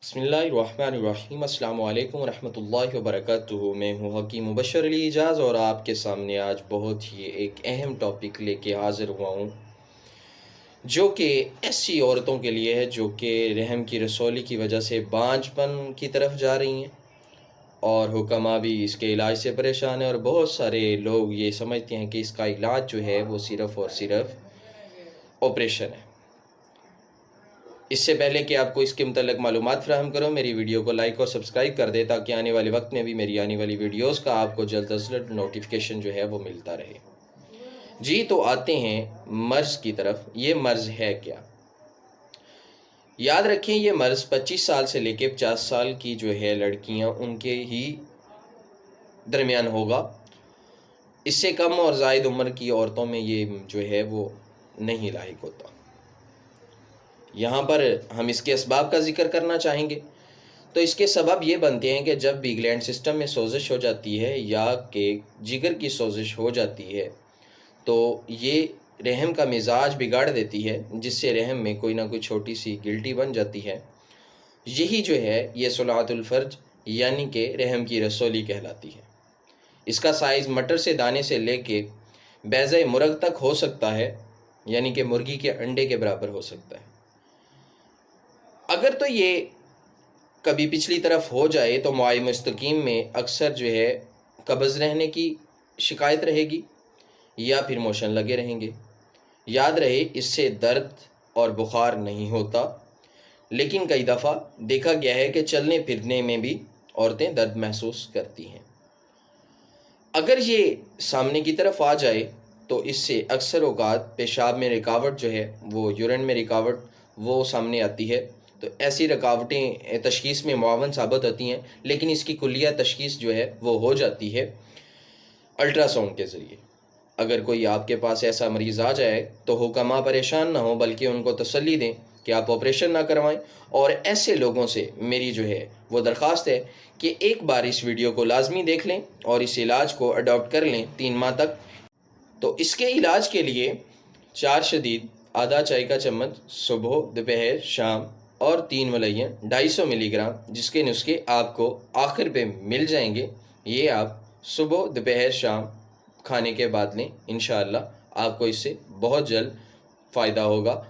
بسم اللہ الرحمن الرحیم۔ السلام علیکم ورحمۃ اللہ وبرکاتہ۔ میں ہوں حکیم مبشر علی اعجاز اور آپ کے سامنے آج بہت ہی ایک اہم ٹاپک لے کے حاضر ہوا ہوں، جو کہ ایسی عورتوں کے لیے ہے جو کہ رحم کی رسولی کی وجہ سے بانجھ پن کی طرف جا رہی ہیں، اور حکماء بھی اس کے علاج سے پریشان ہیں، اور بہت سارے لوگ یہ سمجھتے ہیں کہ اس کا علاج جو ہے وہ صرف اور صرف آپریشن ہے۔ اس سے پہلے کہ آپ کو اس کے متعلق معلومات فراہم کروں، میری ویڈیو کو لائک اور سبسکرائب کر دے تاکہ آنے والے وقت میں بھی میری آنے والی ویڈیوز کا آپ کو جلد از جلد نوٹیفیکیشن جو ہے وہ ملتا رہے۔ جی تو آتے ہیں مرض کی طرف۔ یہ مرض ہے کیا؟ یاد رکھیں، یہ مرض 25 سال سے لے کے 50 سال کی جو ہے لڑکیاں ان کے ہی درمیان ہوگا۔ اس سے کم اور زائد عمر کی عورتوں میں یہ جو ہے وہ نہیں لاحق ہوتا۔ یہاں پر ہم اس کے اسباب کا ذکر کرنا چاہیں گے، تو اس کے سبب یہ بنتے ہیں کہ جب بھی گلینڈ سسٹم میں سوزش ہو جاتی ہے یا کہ جگر کی سوزش ہو جاتی ہے تو یہ رحم کا مزاج بگاڑ دیتی ہے، جس سے رحم میں کوئی نہ کوئی چھوٹی سی گلٹی بن جاتی ہے۔ یہی جو ہے یہ صلاۃ الفرج یعنی کہ رحم کی رسولی کہلاتی ہے۔ اس کا سائز مٹر سے دانے سے لے کے بیضہ مرغ تک ہو سکتا ہے، یعنی کہ مرغی کے انڈے کے برابر ہو سکتا ہے۔ اگر تو یہ کبھی پچھلی طرف ہو جائے تو معائی مستقیم میں اکثر جو ہے قبض رہنے کی شکایت رہے گی یا پھر موشن لگے رہیں گے۔ یاد رہے، اس سے درد اور بخار نہیں ہوتا، لیکن کئی دفعہ دیکھا گیا ہے کہ چلنے پھرنے میں بھی عورتیں درد محسوس کرتی ہیں۔ اگر یہ سامنے کی طرف آ جائے تو اس سے اکثر اوقات پیشاب میں رکاوٹ جو ہے وہ یورین میں رکاوٹ وہ سامنے آتی ہے، تو ایسی رکاوٹیں تشخیص میں معاون ثابت ہوتی ہیں، لیکن اس کی کلیہ تشخیص جو ہے وہ ہو جاتی ہے الٹرا ساؤنڈ کے ذریعے۔ اگر کوئی آپ کے پاس ایسا مریض آ جائے تو حکماء پریشان نہ ہوں، بلکہ ان کو تسلی دیں کہ آپ آپریشن نہ کروائیں۔ اور ایسے لوگوں سے میری جو ہے وہ درخواست ہے کہ ایک بار اس ویڈیو کو لازمی دیکھ لیں اور اس علاج کو اڈاپٹ کر لیں 3 ماہ تک۔ تو اس کے علاج کے لیے 4 شدید آدھا چائے کا چمچ صبح، دوپہر، شام اور 3 ملین 250 ملی گرام، جس کے نسخے آپ کو آخر پہ مل جائیں گے، یہ آپ صبح، دوپہر، شام کھانے کے بعد لیں۔ انشاءاللہ آپ کو اس سے بہت جلد فائدہ ہوگا۔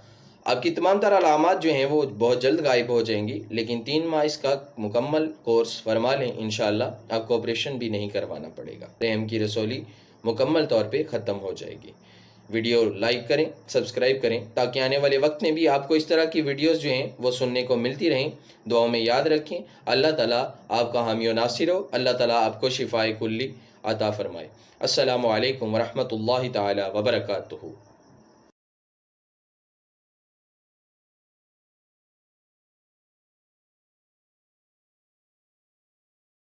آپ کی تمام تر علامات جو ہیں وہ بہت جلد غائب ہو جائیں گی، لیکن 3 ماہ اس کا مکمل کورس فرما لیں، انشاءاللہ آپ کو آپریشن بھی نہیں کروانا پڑے گا۔ رحم کی رسولی مکمل طور پہ ختم ہو جائے گی۔ ویڈیو لائک کریں، سبسکرائب کریں تاکہ آنے والے وقت میں بھی آپ کو اس طرح کی ویڈیوز جو ہیں وہ سننے کو ملتی رہیں۔ دعاؤں میں یاد رکھیں۔ اللہ تعالیٰ آپ کا حامی و ناصر ہو۔ اللہ تعالیٰ آپ کو شفائے کلی عطا فرمائے۔ السلام علیکم ورحمۃ اللہ تعالیٰ وبرکاتہ۔